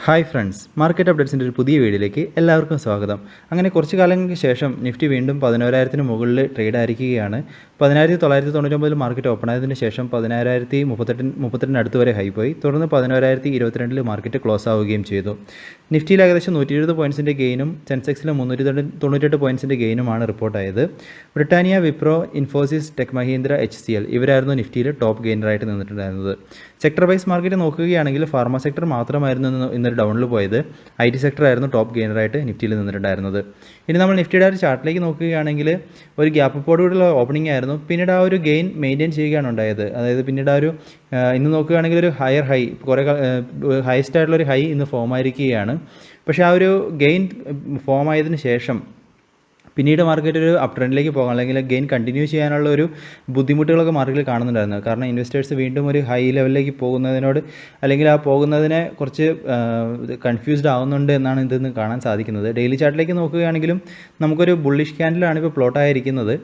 Hi friends, market അപ്ഡേറ്റ്സിൻ്റെ ഒരു പുതിയ വീഡിയോയിലേക്ക് എല്ലാവർക്കും സ്വാഗതം. അങ്ങനെ കുറച്ച് കാലങ്ങൾക്ക് ശേഷം നിഫ്റ്റി വീണ്ടും 11,000-ന് മുകളിൽ ട്രേഡ് ആയിരിക്കുകയാണ്. 11,999 മാർക്കറ്റ് ഓപ്പൺ ആയതിനു ശേഷം 11,038 അടുത്ത് വരെ ഹൈ പോയി. തുടർന്ന് 11,022 മാർക്കറ്റ് ക്ലോസ് ആവുകയും ചെയ്തു. നിഫ്റ്റിയിൽ ഏകദേശം 120 പോയിൻറ്റ്സിൻ്റെ ഗെയിനും സെൻസെക്സിൽ 398 പോയിൻറ്റ്സിൻ്റെ ഗെയിനുമാണ് റിപ്പോർട്ടായത്. Britannia, Wipro, Infosys, Tech Mahindra, HCL ഇവരായിരുന്നു നിഫ്റ്റിയിൽ ടോപ്പ് ഗെയിനറായിട്ട് നിന്നിട്ടുണ്ടായിരുന്നത്. സെക്ടർ വൈസ് മാർക്കറ്റ് നോക്കുകയാണെങ്കിൽ ഫാർമ സെക്ടർ മാത്രമായിരുന്നു ഇന്നൊരു ഡൗണിൽ പോയത്. IT സെക്ടർ ആയിരുന്നു ടോപ്പ് ഗെയിനറായിട്ട് നിഫ്റ്റിയിൽ നിന്നിട്ടുണ്ടായിരുന്നത്. ഇനി നമ്മൾ നിഫ്റ്റിയുടെ ഒരു ചാർട്ടിലേക്ക് നോക്കുകയാണെങ്കിൽ ഒരു ഗ്യാപ്പ് അപ്പോടുകൂടിയുള്ള ഓപ്പണിംഗ് ആയിരുന്നു. പിന്നീട് ആ ഒരു ഗെയിൻ മെയിൻറ്റെയിൻ ചെയ്യുകയാണ് ഉണ്ടായത്. അതായത് പിന്നീട് ആ ഒരു ഇന്ന് നോക്കുകയാണെങ്കിൽ ഒരു ഹയർ ഹൈ, കുറേ ഹയസ്റ്റ് ആയിട്ടുള്ളൊരു ഹൈ ഇന്ന് ഫോം ആയിരിക്കുകയാണ്. പക്ഷേ ആ ഒരു ഗെയിൻ ഫോം ആയതിനു ശേഷം പിന്നീട് മാർക്കറ്റ് ഒരു അപ് ട്രെൻഡിലേക്ക് പോകാം, അല്ലെങ്കിൽ ഗെയിൻ കണ്ടിന്യൂ ചെയ്യാനുള്ള ഒരു ബുദ്ധിമുട്ടുകളൊക്കെ മാർക്കറ്റിൽ കാണുന്നുണ്ടായിരുന്നു. കാരണം ഇൻവെസ്റ്റേഴ്സ് വീണ്ടും ഒരു ഹൈ ലെവലിലേക്ക് പോകുന്നതിനോട്, അല്ലെങ്കിൽ ആ പോകുന്നതിനെ കുറച്ച് കൺഫ്യൂസ്ഡ് ആവുന്നുണ്ട് എന്നാണ് ഇതെന്ന് കാണാൻ സാധിക്കുന്നത്. ഡെയിലി ചാർട്ടിലേക്ക് നോക്കുകയാണെങ്കിലും നമുക്കൊരു ബുള്ളിഷ് ക്യാൻഡിലാണ് ഇപ്പോൾ പ്ലോട്ടായിരിക്കുന്നത്.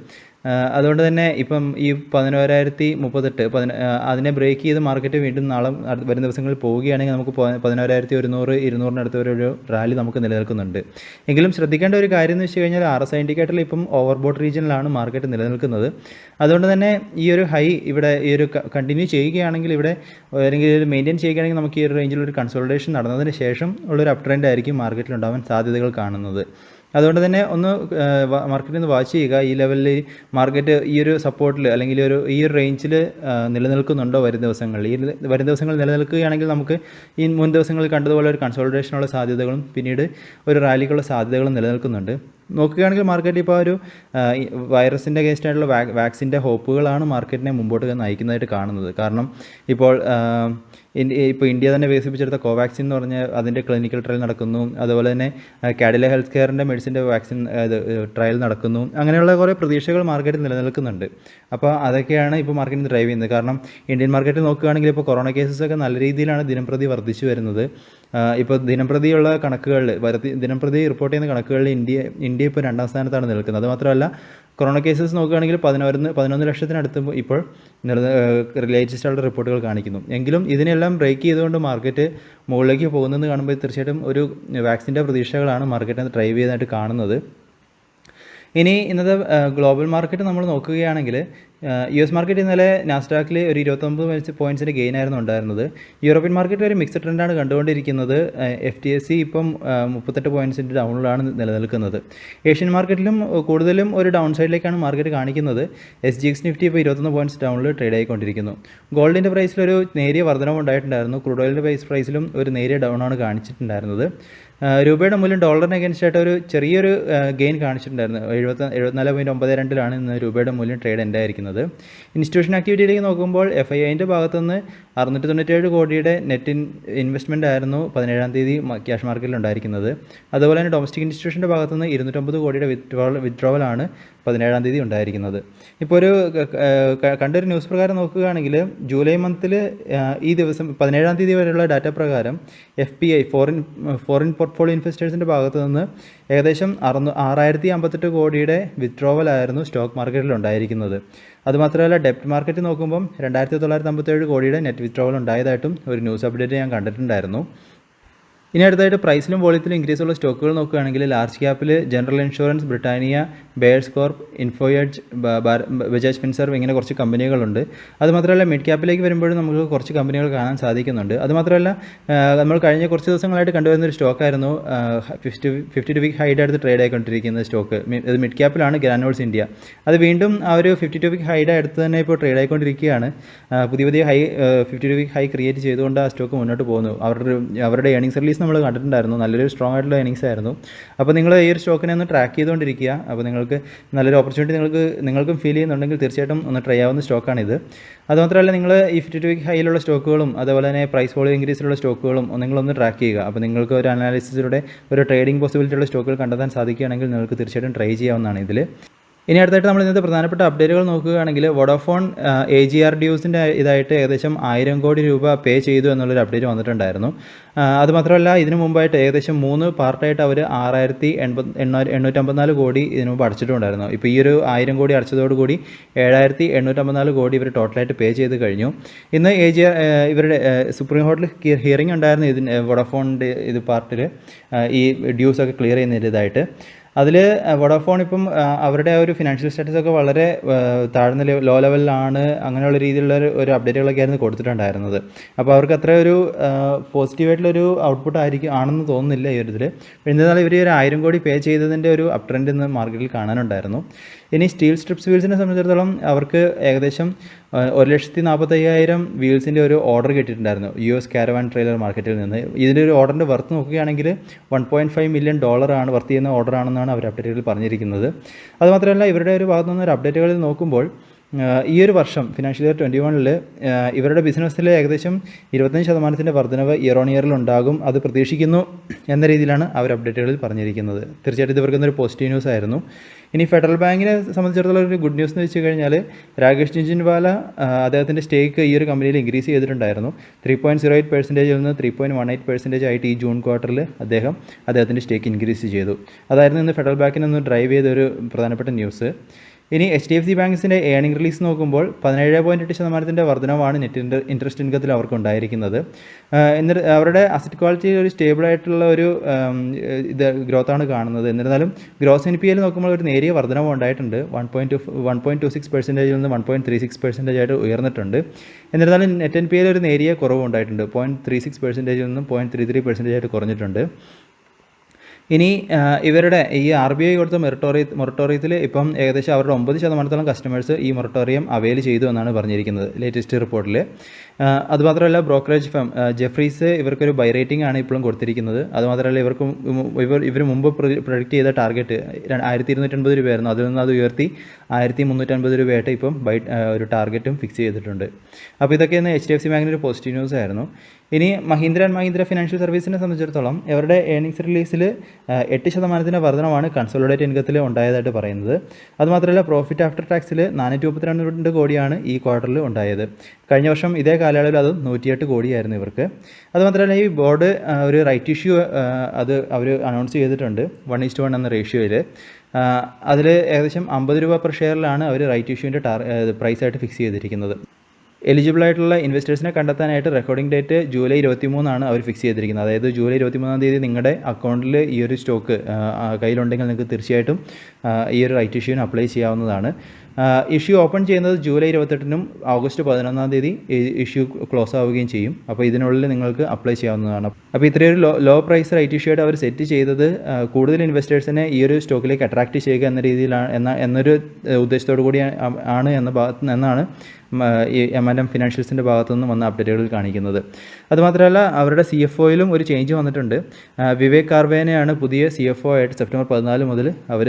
അതുകൊണ്ട് തന്നെ ഇപ്പം ഈ 11,038 അതിനെ ബ്രേക്ക് ചെയ്ത് മാർക്കറ്റ് വീണ്ടും നാളെ വരും ദിവസങ്ങളിൽ പോവുകയാണെങ്കിൽ നമുക്ക് 11,100, 200 ഒരു റാലി നമുക്ക് നിലനിൽക്കുന്നുണ്ട്. എങ്കിലും ശ്രദ്ധിക്കേണ്ട ഒരു കാര്യം എന്ന് വെച്ച് കഴിഞ്ഞാൽ RSI ഇൻഡിക്കേറ്ററിൽ ഇപ്പം ഓവർബോട്ട് റീജിയനിലാണ് മാർക്കറ്റ് നിലനിൽക്കുന്നത്. അതുകൊണ്ട് തന്നെ ഈ ഒരു ഹൈ ഇവിടെ ഈ ഒരു കണ്ടിന്യൂ ചെയ്യുകയാണെങ്കിൽ, ഇവിടെ അല്ലെങ്കിൽ ഒരു മെയിൻറ്റെയിൻ ചെയ്യുകയാണെങ്കിൽ നമുക്ക് ഈ ഒരു റേഞ്ചിലൊരു കൺസോൾട്ടേഷൻ നടന്നതിന് ശേഷം ഉള്ളൊരു അപ് ട്രെൻഡ് ആയിരിക്കും മാർക്കറ്റിൽ ഉണ്ടാവാൻ സാധ്യതകൾ കാണുന്നത്. അതുകൊണ്ട് തന്നെ ഒന്ന് മാർക്കറ്റിൽ നിന്ന് വാച്ച് ചെയ്യുക. ഈ ലെവലിൽ മാർക്കറ്റ് ഈ ഒരു സപ്പോർട്ടിൽ അല്ലെങ്കിൽ ഈ ഒരു റേഞ്ചിൽ നിലനിൽക്കുന്നുണ്ടോ വരും ദിവസങ്ങളിൽ. വരും ദിവസങ്ങളിൽ നിലനിൽക്കുകയാണെങ്കിൽ നമുക്ക് ഈ മുൻ ദിവസങ്ങളിൽ കണ്ടതുപോലെ ഒരു കൺസോൾട്ടേഷനുള്ള സാധ്യതകളും പിന്നീട് ഒരു റാലിക്കുള്ള സാധ്യതകളും നിലനിൽക്കുന്നുണ്ട്. നോക്കുകയാണെങ്കിൽ മാർക്കറ്റ് ഇപ്പോൾ ഒരു വൈറസിൻ്റെ അഗേൻസ്റ്റ് ആയിട്ടുള്ള വാക്സിൻ്റെ ഹോപ്പുകളാണ് മാർക്കറ്റിനെ മുമ്പോട്ട് നയിക്കുന്നതായിട്ട് കാണുന്നത്. കാരണം ഇപ്പോൾ ഇന്ത്യ തന്നെ വികസിപ്പിച്ചെടുത്ത കോവാക്സിൻ എന്ന് പറഞ്ഞ അതിൻ്റെ ക്ലിനിക്കൽ ട്രയൽ നടക്കുന്നു. അതുപോലെ തന്നെ കാഡില ഹെൽത്ത് കെയറിൻ്റെ മെഡിസിൻ്റെ വാക്സിൻ ട്രയൽ നടക്കുന്നു. അങ്ങനെയുള്ള കുറേ പ്രതീക്ഷകൾ മാർക്കറ്റിൽ നിലനിൽക്കുന്നുണ്ട്. അപ്പോൾ അതൊക്കെയാണ് ഇപ്പോൾ മാർക്കറ്റിന് ഡ്രൈവ് ചെയ്യുന്നത്. കാരണം ഇന്ത്യൻ മാർക്കറ്റിൽ നോക്കുകയാണെങ്കിൽ ഇപ്പോൾ കൊറോണ കേസസൊക്കെ നല്ല രീതിയിലാണ് ദിനംപ്രതി വർദ്ധിച്ചു വരുന്നത്. ഇപ്പോൾ ദിനംപ്രതിയുള്ള കണക്കുകളിൽ ദിനംപ്രതി റിപ്പോർട്ട് ചെയ്യുന്ന കണക്കുകളിൽ ഇന്ത്യ ഇപ്പോൾ 2ാം സ്ഥാനത്താണ് നിൽക്കുന്നത്. അതുമാത്രമല്ല, കൊറോണ കേസസ് നോക്കുകയാണെങ്കിൽ 11 ലക്ഷത്തിനടുത്ത് ഇപ്പോൾ ലേറ്റസ്റ്റ് ആയിട്ടുള്ള റിപ്പോർട്ടുകൾ കാണിക്കുന്നു. എങ്കിലും ഇതിനെല്ലാം ബ്രേക്ക് ചെയ്തുകൊണ്ട് മാർക്കറ്റ് മുകളിലേക്ക് പോകുന്നതെന്ന് കാണുമ്പോൾ തീർച്ചയായിട്ടും ഒരു വാക്സിൻ്റെ പ്രതീക്ഷകളാണ് മാർക്കറ്റിനെ ഡ്രൈവ് ചെയ്തതായിട്ട് കാണുന്നത്. ഇനി ഇന്നത്തെ ഗ്ലോബൽ മാർക്കറ്റ് നമ്മൾ നോക്കുകയാണെങ്കിൽ US മാർക്കറ്റ് ഇന്നലെ നാസ്ഡാക്കിൽ ഒരു 29 പോയിൻറ്റ്സിൻ്റെ ഗെയിൻ ആയിരുന്നു ഉണ്ടായിരുന്നത്. യൂറോപ്യൻ മാർക്കറ്റ് ഒരു മിക്സഡ് ട്രെൻഡാണ് കണ്ടുകൊണ്ടിരിക്കുന്നത്. FTSE ഇപ്പം 38 പോയിൻറ്റ്സിൻ്റെ ഡൗണിലാണ് നിലനിൽക്കുന്നത്. ഏഷ്യൻ മാർക്കറ്റിലും കൂടുതലും ഒരു ഡൗൺ സൈഡിലേക്കാണ് മാർക്കറ്റ് കാണിക്കുന്നത്. SGX നിഫ്റ്റി ഇപ്പോൾ 21 പോയിൻറ്റ്സ് ഡൗണിൽ ട്രേഡ് ആയിക്കൊണ്ടിരിക്കുന്നു. ഗോൾഡിൻ്റെ പ്രൈസിലൊരു നേരിയ വർധനവ് ഉണ്ടായിട്ടുണ്ടായിരുന്നു. ക്രൂഡ് ഓയിലിൻ്റെ പ്രൈസിലും ഒരു നേരിയ ഡൗൺ ആണ് കാണിച്ചിട്ടുണ്ടായിരുന്നത്. രൂപയുടെ മൂല്യം ഡോളറിന് അഗേൻസ്റ്റ് ആയിട്ട് ഒരു ചെറിയൊരു ഗെയിൻ കാണിച്ചിട്ടുണ്ടായിരുന്നു. 74.92 ഇന്ന് രൂപയുടെ മൂല്യം ട്രേഡ് എൻഡ് ആയിരിക്കുന്നത്. ഇൻസ്റ്റിറ്റ്യൂഷൻ ആക്ടിവിറ്റിയിലേക്ക് നോക്കുമ്പോൾ FIIൻ്റെ ഭാഗത്തുനിന്ന് 697 കോടിയുടെ നെറ്റ് ഇൻവെസ്റ്റ്മെൻ്റ് ആയിരുന്നു 17-ാം തീയതി ക്യാഷ് മാർക്കറ്റിൽ ഉണ്ടായിരിക്കുന്നത്. അതുപോലെ തന്നെ ഡൊമസ്റ്റിക് ഇൻസ്റ്റിറ്റ്യൂഷൻ്റെ ഭാഗത്തുനിന്ന് 209 കോടിയുടെ വിത്ഡ്രോവലാണ് 17-ാം തീയതി ഉണ്ടായിരിക്കുന്നത്. ഇപ്പോൾ ഒരു കണ്ടൊരു ന്യൂസ് പ്രകാരം നോക്കുകയാണെങ്കിൽ ജൂലൈ മന്തിൽ ഈ ദിവസം 17-ാം തീയതി വരെയുള്ള ഡാറ്റ പ്രകാരം FPI ഫോറിൻ പോർട്ട്ഫോളിയോ ഇൻവെസ്റ്റേഴ്സിൻ്റെ ഭാഗത്തു നിന്ന് ഏകദേശം 6,058 കോടിയുടെ വിത്ഡ്രോവലായിരുന്നു സ്റ്റോക്ക് മാർക്കറ്റിൽ ഉണ്ടായിരിക്കുന്നത്. അതുമാത്രമല്ല, ഡെപ്റ്റ് മാർക്കറ്റ് നോക്കുമ്പം 2,957 കോടിയുടെ നെറ്റ് വിത്ഡ്രോവൽ ഉണ്ടായതായിട്ടും ഒരു ന്യൂസ് അപ്ഡേറ്റ് ഞാൻ കണ്ടിട്ടുണ്ടായിരുന്നു. ഇനി അടുത്തായിട്ട് പ്രൈസിലും വോളിയത്തിലും ഇൻക്രീസ് ഉള്ള സ്റ്റോക്കുകൾ നോക്കുകയാണെങ്കിൽ ലാർജ് ക്യാപ്പിൽ general insurance, Britannia, Bayer corp, Info Edge, Bajaj Finserv ഇങ്ങനെ കുറച്ച് കമ്പനികളുണ്ട്. അതുമാത്രമല്ല, മിഡ് ക്യാപ്പിലേക്ക് വരുമ്പോഴും നമുക്ക് കുറച്ച് കമ്പനികൾ കാണാൻ സാധിക്കുന്നുണ്ട്. അതുമാത്രമല്ല, നമ്മൾ കഴിഞ്ഞ കുറച്ച് ദിവസങ്ങളായിട്ട് കണ്ടുവരുന്നൊരു സ്റ്റോക്കായിരുന്നു 52 വീക്ക് ഹൈഡ് അടുത്ത് ട്രേഡ് ആയിക്കൊണ്ടിരിക്കുന്ന സ്റ്റോക്ക്. ഇത് മിഡ് ക്യാപ്പിലാണ്, ഗ്രാനുൾസ് ഇന്ത്യ. അത് വീണ്ടും ആ ഒരു 52 വീക്ക് ഹൈഡ് അടുത്ത് തന്നെ ഇപ്പോൾ ട്രേഡ് ആയിക്കൊണ്ടിരിക്കുകയാണ്. പുതിയ 52 വീക്ക് ഹൈ ക്രിയേറ്റ് ചെയ്തുകൊണ്ട് ആ സ്റ്റോക്ക് മുന്നോട്ട് പോകുന്നു. അവരുടെ ഏർണിംഗ്സ് റിലീസ് നമ്മൾ കണ്ടിട്ടുണ്ടായിരുന്നു. നല്ലൊരു സ്ട്രോങ് ആയിട്ടുള്ള ഏർണിംഗ്സ് ആയിരുന്നു. അപ്പോൾ നിങ്ങൾ ഈ ഒരു സ്റ്റോക്കിനെ ഒന്ന് ട്രാക്ക് ചെയ്തുകൊണ്ടിരിക്കുക. അപ്പോൾ നിങ്ങൾക്ക് നല്ലൊരു ഓപ്പർച്യൂണിറ്റി നിങ്ങൾക്കും ഫീൽ ചെയ്യുന്നുണ്ടെങ്കിൽ തീർച്ചയായിട്ടും ഒന്ന് ട്രൈ ആവുന്ന സ്റ്റോക്കാണിത്. അതുമാത്രമല്ല, നിങ്ങൾ ഈ 52 വീക്ക് ഹൈയിലുള്ള സ്റ്റോക്കുകളും അതുപോലെ തന്നെ പ്രൈസ് വോളിയം ഇൻക്രീസിലുള്ള സ്റ്റോക്കുകളും നിങ്ങളൊന്ന് ട്രാക്ക് ചെയ്യുക. അപ്പോൾ നിങ്ങൾക്ക് ഒരു അനാലിസിസിലൂടെ ഒരു ട്രേഡിംഗ് പോസിബിലിറ്റി ഉള്ള സ്റ്റോക്കുകൾ കണ്ടെത്താൻ സാധിക്കുകയാണെങ്കിൽ നിങ്ങൾക്ക് തീർച്ചയായിട്ടും ട്രൈ ചെയ്യാവുന്നതാണ് ഇതിൽ. ഇനി അടുത്തായിട്ട് നമ്മൾ ഇന്നത്തെ പ്രധാനപ്പെട്ട അപ്ഡേറ്റുകൾ നോക്കുകയാണെങ്കിൽ വോഡാഫോൺ AGR ഡ്യൂസിൻ്റെ ഇതായിട്ട് ഏകദേശം 1000 കോടി രൂപ പേ ചെയ്തു എന്നുള്ളൊരു അപ്ഡേറ്റ് വന്നിട്ടുണ്ടായിരുന്നു. അതുമാത്രമല്ല ഇതിനു മുമ്പായിട്ട് ഏകദേശം 3 പാർട്ടായിട്ട് അവർ 6854 കോടി ഇതിനു മുമ്പ് അടച്ചിട്ടുണ്ടായിരുന്നു. ഇപ്പോൾ ഈ ഒരു 1000 കോടി അടച്ചതോടുകൂടി 7854 കോടി ഇവർ ടോട്ടലായിട്ട് പേ ചെയ്ത് കഴിഞ്ഞു. ഇന്ന് AGR ഇവരുടെ സുപ്രീം കോടതിയിൽ ഹിയറിംഗ് ഉണ്ടായിരുന്നു ഇതിന് വോഡാഫോണിൻ്റെ ഇത് പാർട്ടിൽ ഈ ഡ്യൂസൊക്കെ ക്ലിയർ ചെയ്യുന്നതിൻ്റെതായിട്ട്. അതിൽ വോഡാഫോൺ ഇപ്പം അവരുടെ ഒരു ഫിനാൻഷ്യൽ സ്റ്റാറ്റസൊക്കെ വളരെ താഴ്ന്ന ലോ ലെവലിലാണ്, അങ്ങനെയുള്ള രീതിയിലുള്ള ഒരു അപ്ഡേറ്റുകളൊക്കെ ആയിരുന്നു കൊടുത്തിട്ടുണ്ടായിരുന്നത്. അപ്പോൾ അവർക്ക് അത്ര ഒരു പോസിറ്റീവായിട്ടുള്ളൊരു ഔട്ട്പുട്ട് ആണെന്ന് തോന്നുന്നില്ല ഈ ഒരു ഇതിൽ. എന്നിരുന്നാലും ഇവർ ഒരു 1000 കോടി പേ ചെയ്തതിൻ്റെ ഒരു അപ് ട്രെൻഡ് ഇന്ന് മാർക്കറ്റിൽ കാണാനുണ്ടായിരുന്നു. ഇനി സ്റ്റീൽ സ്ട്രിപ്സ് വീൽസിനെ സംബന്ധിച്ചിടത്തോളം അവർക്ക് ഏകദേശം 1,45,000 വീൽസിൻ്റെ ഒരു ഓർഡർ കിട്ടിയിട്ടുണ്ടായിരുന്നു US കാരവാൻ ട്രെയിലർ മാർക്കറ്റിൽ നിന്ന്. ഇതിൻ്റെ ഒരു ഓർഡറിൻ്റെ വർത്ത് നോക്കുകയാണെങ്കിൽ $1.5 മില്യൺ ആണ് വർത്ത് ചെയ്യുന്ന ഓർഡറാണെന്നാണ് അവർ അപ്ഡേറ്റുകളിൽ പറഞ്ഞിരിക്കുന്നത്. അതുമാത്രമല്ല ഇവരുടെ ഒരു ഭാഗത്തു നിന്ന് ഒരു അപ്ഡേറ്റുകളിൽ നോക്കുമ്പോൾ ഈ ഒരു വർഷം ഫിനാൻഷ്യൽ ഇയർ 2021 ഇവരുടെ ബിസിനസ്സിൽ ഏകദേശം 25% വർധനവ് ഇയർ ഓൺ ഇയറിൽ ഉണ്ടാകും, അത് പ്രതീക്ഷിക്കുന്നു എന്ന രീതിയിലാണ് അവർ അപ്ഡേറ്റുകളിൽ പറഞ്ഞിരിക്കുന്നത്. തീർച്ചയായിട്ടും ഇത് ഇവർക്കൊരു പോസിറ്റീവ് ന്യൂസ് ആയിരുന്നു. ഇനി ഫെഡറൽ ബാങ്കിനെ സംബന്ധിച്ചിടത്തോളം ഒരു ഗുഡ് ന്യൂസ് എന്ന് വെച്ച് കഴിഞ്ഞാൽ രാകേഷ് ജിൻജിൻവാല അദ്ദേഹത്തിൻ്റെ സ്റ്റേക്ക് ഈ ഒരു കമ്പനിയിൽ ഇൻക്രീസ് ചെയ്തിട്ടുണ്ടായിരുന്നു. 3.08% നിന്ന് 3.18% ആയിട്ട് ഈ ജൂൺ ക്വാർട്ടറിൽ അദ്ദേഹത്തിൻ്റെ സ്റ്റേക്ക് ഇൻക്രീസ് ചെയ്തു. അതായിരുന്നു ഇന്ന് ഫെഡറൽ ബാങ്കിനെ ഒന്ന് ഡ്രൈവ് ചെയ്ത ഒരു പ്രധാനപ്പെട്ട ന്യൂസ്. ഇനി HDFC ബാങ്ക്സിൻ്റെ ഏണിംഗ് റിലീസ് നോക്കുമ്പോൾ 17.8% വർധനവാണ് നെറ്റ് ഇൻട്രസ്റ്റ് ഇൻകത്തിൽ അവർക്ക് ഉണ്ടായിരിക്കുന്നത്. എന്നിട്ട് അവരുടെ അസറ്റ് ക്വാളിറ്റി ഒരു സ്റ്റേബിളായിട്ടുള്ള ഒരു ഗ്രോത്താണ് കാണുന്നത്. എന്നിരുന്നാലും ഗ്രോസ് NPL നോക്കുമ്പോൾ ഒരു നേരിയ വർധനവ് ഉണ്ടായിട്ടുണ്ട്. 1.26% നിന്ന് 1.36% ആയിട്ട് ഉയർന്നിട്ടുണ്ട്. എന്നിരുന്നാലും നെറ്റ് NPL ഒരു നേരിയ കുറവ് ഉണ്ടായിട്ടുണ്ട്. 0.36% നിന്നും 0.33% ആയിട്ട് കുറഞ്ഞിട്ടുണ്ട്. ഇനി ഇവരുടെ ഈ RBI കൊടുത്ത മൊറട്ടോറിയത്തിൽ ഇപ്പം ഏകദേശം അവരുടെ 9% കസ്റ്റമേഴ്സ് ഈ മൊറട്ടോറിയം അവെയിൽ ചെയ്തു എന്നാണ് പറഞ്ഞിരിക്കുന്നത് ലേറ്റസ്റ്റ് റിപ്പോർട്ടിൽ. അതുമാത്രമല്ല ബ്രോക്കറേജ് ഫേം ജെഫ്രീസ് ഇവർക്കൊരു ബൈ റേറ്റിംഗ് ആണ് ഇപ്പോഴും കൊടുത്തിരിക്കുന്നത്. അതുമാത്രമല്ല ഇവർ മുമ്പ് പ്രൊഡിക്റ്റ് ചെയ്ത ടാർഗറ്റ് 1250 രൂപയായിരുന്നു, അതിൽ നിന്ന് അത് ഉയർത്തി 1350 രൂപയായിട്ട് ഇപ്പം ഒരു ടാർഗറ്റും ഫിക്സ് ചെയ്തിട്ടുണ്ട്. അപ്പോൾ ഇതൊക്കെയാണ് HDFC ബാങ്കിൻ്റെ ഒരു പോസിറ്റീവ് ന്യൂസ് ആയിരുന്നു. ഇനി മഹീന്ദ്ര ആൻഡ് മഹീന്ദ്ര ഫിനാൻഷ്യൽ സർവീസിനെ സംബന്ധിച്ചിടത്തോളം ഇവരുടെ ഏർണിംഗ്സ് റിലീസിൽ 8% വർധനമാണ് കൺസോളിഡേറ്റ് ഇൻകത്തിൽ ഉണ്ടായതായിട്ട് പറയുന്നത്. അതുമാത്രമല്ല പ്രോഫിറ്റ് ആഫ്റ്റർ ടാക്സിൽ 432 കോടിയാണ് ഈ ക്വാർട്ടറിൽ ഉണ്ടായത്. കഴിഞ്ഞ വർഷം ഇതേ കാലയളവിൽ അത് 108 കോടിയായിരുന്നു ഇവർക്ക്. അതുമാത്രമല്ല ഈ ബോർഡ് ഒരു റൈറ്റ് ഇഷ്യൂ അത് അവർ അനൗൺസ് ചെയ്തിട്ടുണ്ട് 1:1 എന്ന റേഷ്യോയിൽ. അതിൽ ഏകദേശം 50 രൂപ പെർ ഷെയറിലാണ് അവർ റൈറ്റ് ഇഷ്യൂവിൻ്റെ പ്രൈസായിട്ട് ഫിക്സ് ചെയ്തിരിക്കുന്നത്. എലിജിബിൾ ആയിട്ടുള്ള ഇൻവെസ്റ്റേഴ്സിനെ കണ്ടെത്താനായിട്ട് റെക്കോർഡിംഗ് ഡേറ്റ് ജൂലൈ 23 അവർ ഫിക്സ് ചെയ്തിരിക്കുന്നത്. അതായത് ജൂലൈ 23 നിങ്ങളുടെ അക്കൗണ്ടിൽ ഈ ഒരു സ്റ്റോക്ക് കയ്യിലുണ്ടെങ്കിൽ നിങ്ങൾക്ക് തീർച്ചയായിട്ടും ഈ ഒരു റൈറ്റ് ഇഷ്യൂവിന് അപ്ലൈ ചെയ്യാവുന്നതാണ്. ഇഷ്യൂ ഓപ്പൺ ചെയ്യുന്നത് ജൂലൈ 28 ഓഗസ്റ്റ് 11 ഇഷ്യൂ ക്ലോസ് ആവുകയും ചെയ്യും. അപ്പോൾ ഇതിനുള്ളിൽ നിങ്ങൾക്ക് അപ്ലൈ ചെയ്യാവുന്നതാണ്. അപ്പോൾ ഇത്രയൊരു ലോ പ്രൈസ് റൈറ്റ് ഇഷ്യൂ ആയിട്ട് അവർ സെറ്റ് ചെയ്തത് കൂടുതൽ ഇൻവെസ്റ്റേഴ്സിനെ ഈ ഒരു സ്റ്റോക്കിലേക്ക് അട്രാക്റ്റ് ചെയ്യുക എന്ന രീതിയിലാണ് എന്നൊരു ഉദ്ദേശത്തോടു കൂടി ആണ് എന്നാണ് ഈ M&M ഫിനാൻഷ്യൽസിൻ്റെ ഭാഗത്തു നിന്നും വന്ന അപ്ഡേറ്റുകളിൽ കാണിക്കുന്നത്. അതുമാത്രമല്ല അവരുടെ CFOയിലും ഒരു ചേഞ്ച് വന്നിട്ടുണ്ട്. വിവേക് കാർവേനെയാണ് പുതിയ CFO ആയിട്ട് സെപ്റ്റംബർ 14 മുതൽ അവർ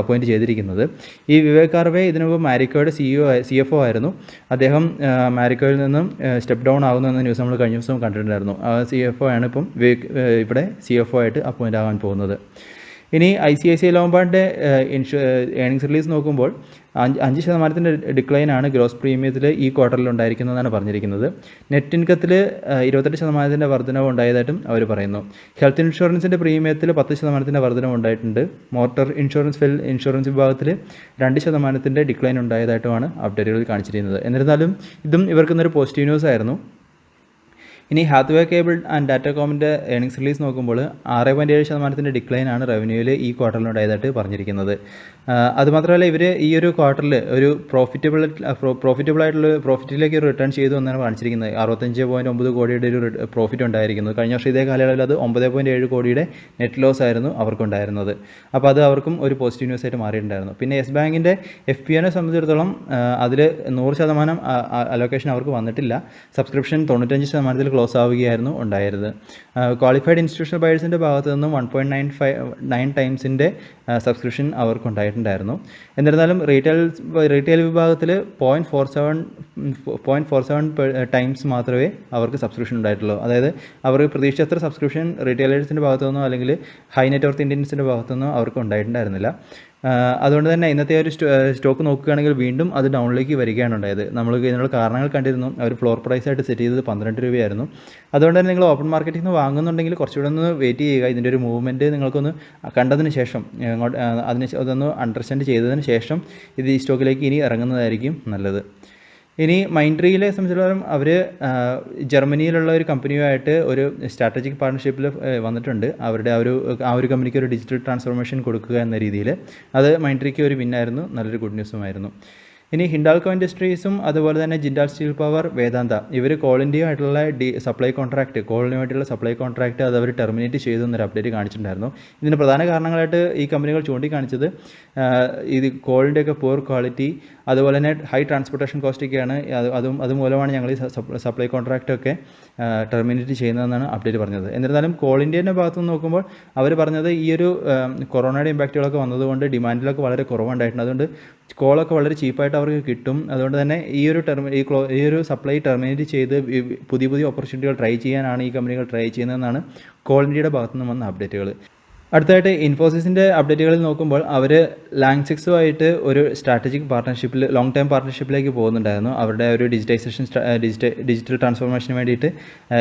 അപ്പോയിൻറ്റ് ചെയ്തിരിക്കുന്നത്. ഈ വിവേക് കാർവേ ഇതിനുമുമ്പ് മാരിക്കോയുടെ CFO ആയിരുന്നു. അദ്ദേഹം മാരിക്കോയിൽ നിന്നും സ്റ്റെപ്പ് ഡൗൺ ആകുന്നു എന്ന ന്യൂസ് നമ്മൾ കഴിഞ്ഞ ദിവസം കണ്ടിട്ടുണ്ടായിരുന്നു. ആ CFO ആണ് ഇപ്പം ഇവിടെ CFO ആയിട്ട് അപ്പോയിൻ്റ് ആകാൻ പോകുന്നത്. ഇനി ICICI ലോംബാർഡിൻ്റെ ഏർണിംഗ്സ് റിലീസ് നോക്കുമ്പോൾ 5% ഡിക്ലൈനാണ് ഗ്രോസ് പ്രീമിയത്തിൽ ഈ ക്വാർട്ടറിൽ ഉണ്ടായിരിക്കുന്നതെന്നാണ് പറഞ്ഞിരിക്കുന്നത്. നെറ്റ് ഇൻകത്തിൽ 28% വർധനവ് ഉണ്ടായതായിട്ടും അവർ പറയുന്നു. ഹെൽത്ത് ഇൻഷുറൻസിൻ്റെ പ്രീമിയത്തിൽ 10% വർധനവ് ഉണ്ടായിട്ടുണ്ട്. മോട്ടോർ ഇൻഷുറൻസ് വിഭാഗത്തിൽ 2% ഡിക്ലൈൻ ഉണ്ടായതായിട്ടുമാണ് അപ്ഡേറ്റുകളിൽ കാണിച്ചിരിക്കുന്നത്. എന്നിരുന്നാലും ഇതും ഇവർക്കൊന്നൊരു പോസിറ്റീവ് ന്യൂസ് ആയിരുന്നു. ഇനി ഹാത്വേ കേബിൾ ആൻഡ് ഡാറ്റാകോമിൻ്റെ ഏർണിംഗ്സ് റിലീസ് നോക്കുമ്പോൾ 6.7% ഡിക്ലൈനാണ് റവന്യൂവിൽ ഈ ക്വാർട്ടറിൽ ഉണ്ടായതായിട്ട് പറഞ്ഞിരിക്കുന്നത്. അതുമാത്രമല്ല ഇവർ ഈ ഒരു ക്വാർട്ടറിൽ ഒരു പ്രോഫിറ്റിലേക്ക് റിട്ടേൺ ചെയ്തു എന്നാണ് കാണിച്ചിരിക്കുന്നത്. 65.9 കോടിയുടെ ഒരു പ്രോഫിറ്റ് ഉണ്ടായിരിക്കുന്നത്. കഴിഞ്ഞ വർഷം ഇതേ കാലയളവിൽ അത് 9.7 കോടിയുടെ നെറ്റ് ലോസ് ആയിരുന്നു അവർക്കുണ്ടായിരുന്നത്. അപ്പോൾ അത് അവർക്കും ഒരു പോസിറ്റീവ് ന്യൂസ് ആയിട്ട് മാറിയിട്ടുണ്ടായിരുന്നു. പിന്നെ യെസ് ബാങ്കിൻ്റെ FPOനെ സംബന്ധിച്ചിടത്തോളം അതിൽ 100% അലോക്കേഷൻ അവർക്ക് വന്നിട്ടില്ല. സബ്സ്ക്രിപ്ഷൻ 95% ക്ലോസ് ആവുകയായിരുന്നു ഉണ്ടായിരുന്നത്. ക്വാളിഫൈഡ് ഇൻസ്റ്റിറ്റ്യൂഷണൽ ബയേഴ്സിൻ്റെ ഭാഗത്തു നിന്നും 1.9 ടൈംസിൻ്റെ സബ്സ്ക്രിപ്ഷൻ അവർക്കുണ്ടായിട്ടുണ്ടായിരുന്നു. എന്നിരുന്നാലും റീറ്റെയിൽ വിഭാഗത്തിൽ 0.47 ടൈംസ് മാത്രമേ അവർക്ക് സബ്സ്ക്രിപ്ഷൻ ഉണ്ടായിട്ടുള്ളൂ. അതായത് അവർ പ്രതീക്ഷിച്ചത്ര സബ്സ്ക്രിപ്ഷൻ റീറ്റെയിലേഴ്സിൻ്റെ ഭാഗത്തു നിന്നോ അല്ലെങ്കിൽ ഹൈ നെറ്റ് വർത്ത് ഇന്ത്യൻസിൻ്റെ ഭാഗത്തു നിന്നോ അവർക്ക് ഉണ്ടായിട്ടുണ്ടായിരുന്നില്ല. അതുകൊണ്ട് തന്നെ ഇന്നത്തെ ഒരു സ്റ്റോക്ക് നോക്കുകയാണെങ്കിൽ വീണ്ടും അത് ഡൗണിലേക്ക് വരികയാണ് ഉണ്ടായത്. നമ്മൾ ഇതിനുള്ള കാരണങ്ങൾ കണ്ടിരുന്നു. അവർ ഫ്ലോർ പ്രൈസായിട്ട് സെറ്റ് ചെയ്തത് 12 രൂപയായിരുന്നു. അതുകൊണ്ട് തന്നെ നിങ്ങൾ ഓപ്പൺ മാർക്കറ്റിൽ നിന്ന് വാങ്ങുന്നുണ്ടെങ്കിൽ കുറച്ചുകൂടെ ഒന്ന് വെയിറ്റ് ചെയ്യുക. ഇതിൻ്റെ ഒരു മൂവ്മെൻറ്റ് നിങ്ങൾക്കൊന്ന് കണ്ടതിന് ശേഷം അതൊന്ന് അണ്ടർസ്റ്റാൻഡ് ചെയ്തതിന് ശേഷം ഇത് ഈ സ്റ്റോക്കിലേക്ക് ഇനി ഇറങ്ങുന്നതായിരിക്കും നല്ലത്. ഇനി മൈൻഡ്ട്രീയിലെ സംബന്ധിച്ചിടത്തോളം അവർ ജർമ്മനിയിലുള്ള ഒരു കമ്പനിയുമായിട്ട് ഒരു സ്ട്രാറ്റജിക് പാർട്ണർഷിപ്പിൽ വന്നിട്ടുണ്ട്. അവരുടെ ആ ഒരു കമ്പനിക്ക് ഒരു ഡിജിറ്റൽ ട്രാൻസ്ഫോർമേഷൻ കൊടുക്കുക എന്ന രീതിയിൽ അത് മൈൻഡ്ട്രീക്ക് ഒരു വിന്നായിരുന്നു, നല്ലൊരു ഗുഡ് ന്യൂസുമായിരുന്നു. ഇനി ഹിൻഡാൽകോ ഇൻഡസ്ട്രീസും അതുപോലെ തന്നെ ജിൻഡാൽ സ്റ്റീൽ പവർ, വേദാന്ത ഇവർ കോൾ ഇന്ത്യയുമായിട്ടുള്ള സപ്ലൈ കോൺട്രാക്റ്റ്, കോളിനുമായിട്ടുള്ള സപ്ലൈ കോൺട്രാക്റ്റ് അത് അവർ ടെർമിനേറ്റ് ചെയ്തു എന്നൊരു അപ്ഡേറ്റ് കാണിച്ചിട്ടുണ്ടായിരുന്നു. ഇതിന് പ്രധാന കാരണങ്ങളായിട്ട് ഈ കമ്പനികൾ ചൂണ്ടിക്കാണിച്ചത് ഇത് കോളിൻ്റെയൊക്കെ പുവർ ക്വാളിറ്റി, അതുപോലെ തന്നെ ഹൈ ട്രാൻസ്പോർട്ടേഷൻ കോസ്റ്റൊക്കെയാണ്. അതുമൂലമാണ് ഞങ്ങൾ ഈ സപ്ലൈ കോൺട്രാക്റ്റൊക്കെ ടെർമിനേറ്റ് ചെയ്യുന്നതെന്നാണ് അപ്ഡേറ്റ് പറഞ്ഞത്. എന്നിരുന്നാലും കോൾ ഇന്ത്യൻ്റെ ഭാഗത്തു നിന്ന് നോക്കുമ്പോൾ അവർ പറഞ്ഞത് ഈ ഒരു കൊറോണയുടെ ഇമ്പാക്റ്റുകളൊക്കെ വന്നതുകൊണ്ട് ഡിമാൻഡിലൊക്കെ വളരെ കുറവുണ്ടായിട്ടുണ്ട്. അതുകൊണ്ട് കോളൊക്കെ വളരെ ചീപ്പായിട്ട് അവർക്ക് കിട്ടും. അതുകൊണ്ട് തന്നെ ഈ ഒരു സപ്ലൈ ടെർമിനേറ്റ് ചെയ്ത് പുതിയ ഓപ്പർച്യൂണിറ്റികൾ ട്രൈ ചെയ്യാനാണ് ഈ കമ്പനികൾ ട്രൈ ചെയ്യുന്നതെന്നാണ് കോൾ ഇന്ത്യയുടെ ഭാഗത്തു നിന്ന് വന്ന അപ്ഡേറ്റുകൾ. അടുത്തായിട്ട് ഇൻഫോസിസിൻ്റെ അപ്ഡേറ്റുകളിൽ നോക്കുമ്പോൾ അവർ ലാങ്സിക്സുമായിട്ട് ഒരു സ്ട്രാറ്റജിക് പാർട്ണർഷിപ്പിൽ ലോങ് ടൈം പാർട്ണർഷിപ്പിലേക്ക് പോകുന്നുണ്ടായിരുന്നു. അവരുടെ ഒരു ഡിജിറ്റൽ ട്രാൻസ്ഫോർമേഷന് വേണ്ടിയിട്ട്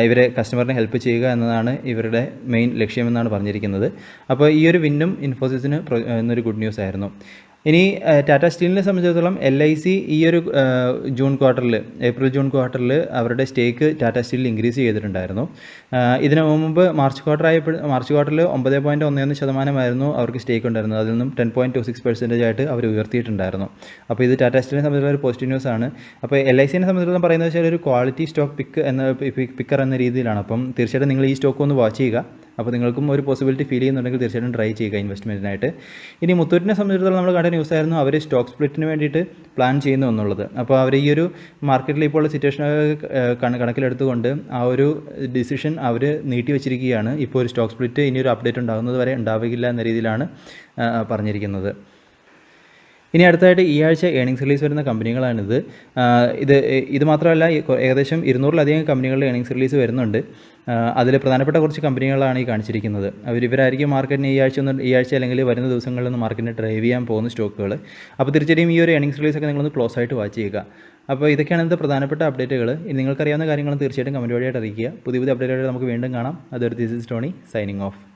ഇവരെ കസ്റ്റമറിനെ ഹെൽപ്പ് ചെയ്യുക എന്നതാണ് ഇവരുടെ മെയിൻ ലക്ഷ്യമെന്നാണ് പറഞ്ഞിരിക്കുന്നത്. അപ്പോൾ ഈ ഒരു വിന്നും ഇൻഫോസിസിന് എന്നൊരു ഗുഡ് ന്യൂസ് ആയിരുന്നു. ഇനി ടാറ്റ സ്റ്റീലിനെ സംബന്ധിച്ചിടത്തോളം LIC ഈ ഒരു ഏപ്രിൽ ജൂൺ ക്വാർട്ടറിൽ അവരുടെ സ്റ്റേക്ക് ടാറ്റ സ്റ്റീലിൽ ഇൻക്രീസ് ചെയ്തിട്ടുണ്ടായിരുന്നു. ഇതിനു മുമ്പ് മാർച്ച് ക്വാർട്ടറിൽ 9.11% അവർക്ക് സ്റ്റേക്ക് ഉണ്ടായിരുന്നത്. അതിൽ നിന്നും 10.26% ആയിട്ട് അവർ ഉയർത്തിയിട്ടുണ്ടായിരുന്നു. അപ്പോൾ ഇത് ടാറ്റ സ്റ്റീലിനെ സംബന്ധിച്ചുള്ള ഒരു പോസിറ്റീവ് ന്യൂസ് ആണ്. അപ്പോൾ LICനെ സംബന്ധിച്ചിടത്തോളം പറയുന്നത് വെച്ചാൽ ഒരു ക്വാളിറ്റി സ്റ്റോക്ക് പിക്കർ എന്ന രീതിയിലാണ്. അപ്പം തീർച്ചയായിട്ടും നിങ്ങൾ ഈ സ്റ്റോക്ക് ഒന്ന് വാച്ച് ചെയ്യുക. അപ്പോൾ നിങ്ങൾക്കും ഒരു പോസിബിലിറ്റി ഫീൽ ചെയ്യുന്നുണ്ടെങ്കിൽ തീർച്ചയായിട്ടും ട്രൈ ചെയ്യുക ഇൻവെസ്റ്റ്മെൻറ്റിനായിട്ട്. ഇനി മുത്തൂറ്റിനെ സംബന്ധിച്ചിടത്തോളം നമ്മൾ കണ്ട ന്യൂസ് ആയിരുന്നു അവർ സ്റ്റോക്ക് സ്പ്ലിറ്റിന് വേണ്ടിയിട്ട് പ്ലാൻ ചെയ്യുന്നു എന്നുള്ളത്. അപ്പോൾ അവർ ഈ ഒരു മാർക്കറ്റിൽ ഇപ്പോൾ ഉള്ള സിറ്റുവേഷൻ കണക്കിലെടുത്തുകൊണ്ട് ആ ഒരു ഡിസിഷൻ അവർ നീട്ടി വെച്ചിരിക്കുകയാണ്. ഇപ്പോൾ ഒരു സ്റ്റോക്ക് സ്പ്ലിറ്റ് ഇനിയൊരു അപ്ഡേറ്റ് ഉണ്ടാകുന്നത് വരെ ഉണ്ടാവില്ല എന്ന രീതിയിലാണ് പറഞ്ഞിരിക്കുന്നത്. ഇനി അടുത്തായിട്ട് ഈ ആഴ്ച ഏണിങ്സ് റിലീസ് വരുന്ന കമ്പനികളാണിത്. ഇത് മാത്രമല്ല, ഏകദേശം 200-ലധികം കമ്പനികളുടെ ഏണിങ്സ് റിലീസ് വരുന്നുണ്ട്. അതിൽ പ്രധാനപ്പെട്ട കുറച്ച് കമ്പനികളാണ് ഈ കാണിച്ചിരിക്കുന്നത്. ഇവരായിരിക്കും മാർക്കറ്റിന് ഈ ആഴ്ച അല്ലെങ്കിൽ വരുന്ന ദിവസങ്ങളിൽ നിന്ന് മാർക്കറ്റിനെ ഡ്രൈവ് ചെയ്യാൻ പോകുന്ന സ്റ്റോക്കുകൾ. അപ്പോൾ തീർച്ചയായും ഈ ഒരു ഏണിങ്സ് റിലീസൊക്കെ നിങ്ങളൊന്ന് ക്ലോസ് ആയിട്ട് വാച്ച് ചെയ്യുക. അപ്പോൾ ഇതൊക്കെയാണ് ഇന്നത്തെ പ്രധാനപ്പെട്ട അപ്ഡേറ്റുകൾ. നിങ്ങൾക്കറിയാവുന്ന കാര്യങ്ങളും തീർച്ചയായിട്ടും കമൻറ്റ് വഴിയായിട്ട് അറിയിക്കുക. പുതിയ അപ്ഡേറ്റുകൾ നമുക്ക് വീണ്ടും കാണാം. അതൊരു this is Tony signing off.